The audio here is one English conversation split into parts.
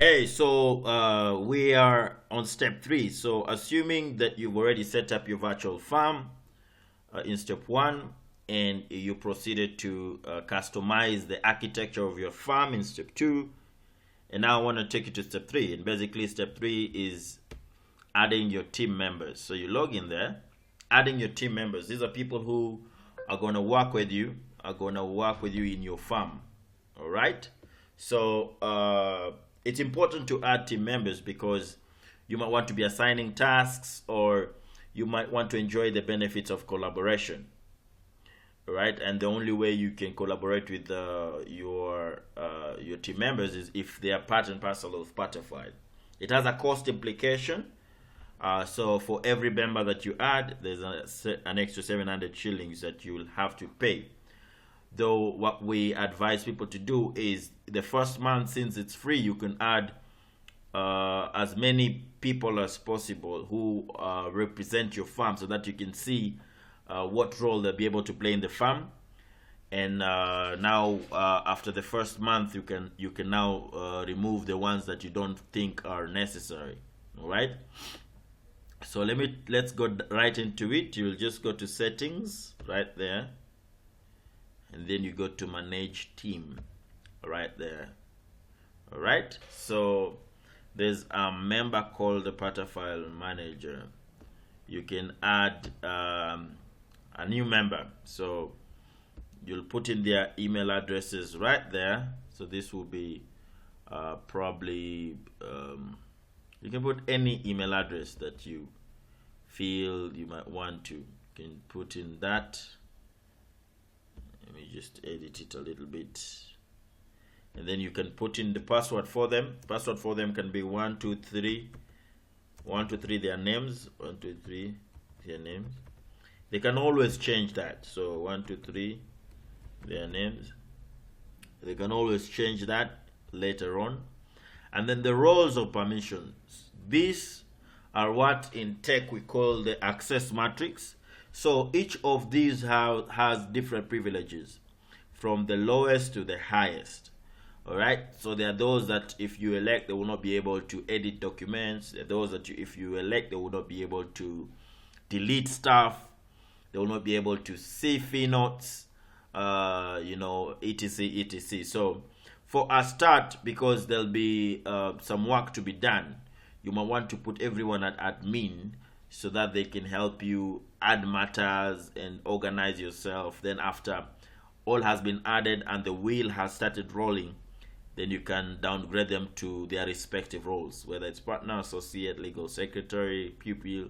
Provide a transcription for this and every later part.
Hey, so we are on step three. So, assuming that you've already set up your virtual farm in step one, and you proceeded to customize the architecture of your farm in step two, and now I want to take you to step three. And basically, step three is adding your team members. So, you log in there, adding your team members. These are people who are going to work with you, in your farm. All right. So it's important to add team members because you might want to be assigning tasks, or you might want to enjoy the benefits of collaboration. All right. And the only way you can collaborate with your team members is if they are part and parcel of Butterfly. It has a cost implication. So for every member that you add, there's an extra 700 shillings that you will have to pay. Though what we advise people to do is the first month, since it's free, you can add as many people as possible who represent your farm, so that you can see what role they'll be able to play in the farm. And now, after the first month, you can now remove the ones that you don't think are necessary. All right. So let's go right into it. You'll just go to settings right there, and then you go to manage team right there. All right. So there's a member called the Butterfly manager. You can add a new member. So you'll put in their email addresses right there. So this will be probably you can put any email address that you feel you might want to. You can put in that. Let me just edit it a little bit. And then you can put in the password for them. Password for them can be 123. 123 their names. 123 their names. They can always change that. So 123 their names. They can always change that later on. And then the roles of permissions. These are what in tech we call the access matrix. So each of these has different privileges from the lowest to the highest. All right. So there are those that if you elect, they will not be able to edit documents. There are those that if you elect, they will not be able to delete stuff. They will not be able to see fee notes, etc, etc. So for a start, because there'll be some work to be done, you might want to put everyone at admin so that they can help you add matters and organize yourself. Then after all has been added and the wheel has started rolling, then you can downgrade them to their respective roles, whether it's partner, associate, legal secretary, pupil,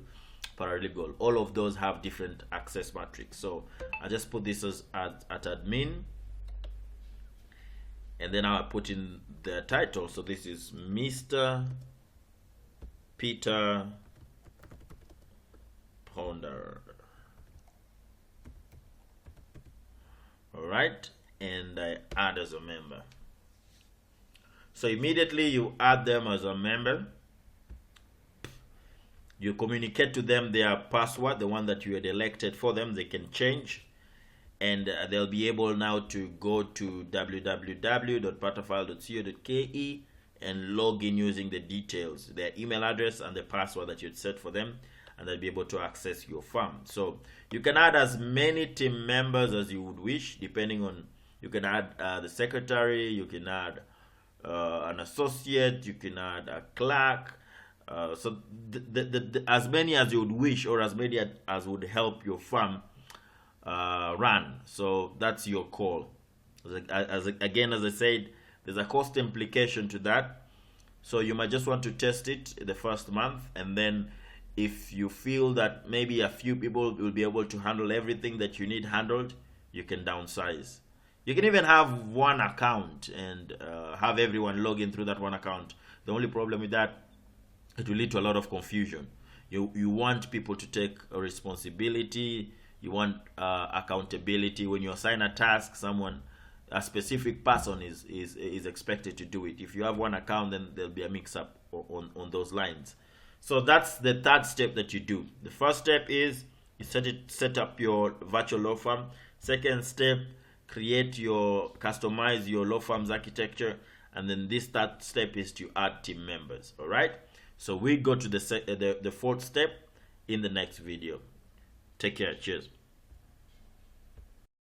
paralegal. All of those have different access matrix. So I just put this as at admin, and then I'll put in the title. So this is Mr. Peter Ponder. All right, and I add as a member. So immediately you add them as a member. You communicate to them their password, the one that you had elected for them. They can change, and they'll be able now to go to www.butterfly.co.ke and log in using the details, their email address and the password that you'd set for them, and they'll be able to access your farm. So you can add as many team members as you would wish, depending on, you can add the secretary, you can add an associate, you can add a clerk. So as many as you would wish, or as many as would help your farm run. So that's your call. Again, as I said, there's a cost implication to that. So you might just want to test it the first month, and then if you feel that maybe a few people will be able to handle everything that you need handled, you can downsize. You can even have one account and have everyone log in through that one account. The only problem with that, it will lead to a lot of confusion. You want people to take a responsibility. You want accountability. When you assign a task, a specific person is expected to do it. If you have one account, then there'll be a mix-up on those lines. So that's the third step that you do. The first step is you set up your virtual law firm. Second step, customize your law firm's architecture. and then this third step is to add team members. All right, so we go to the fourth step in the next video. Take care. Cheers.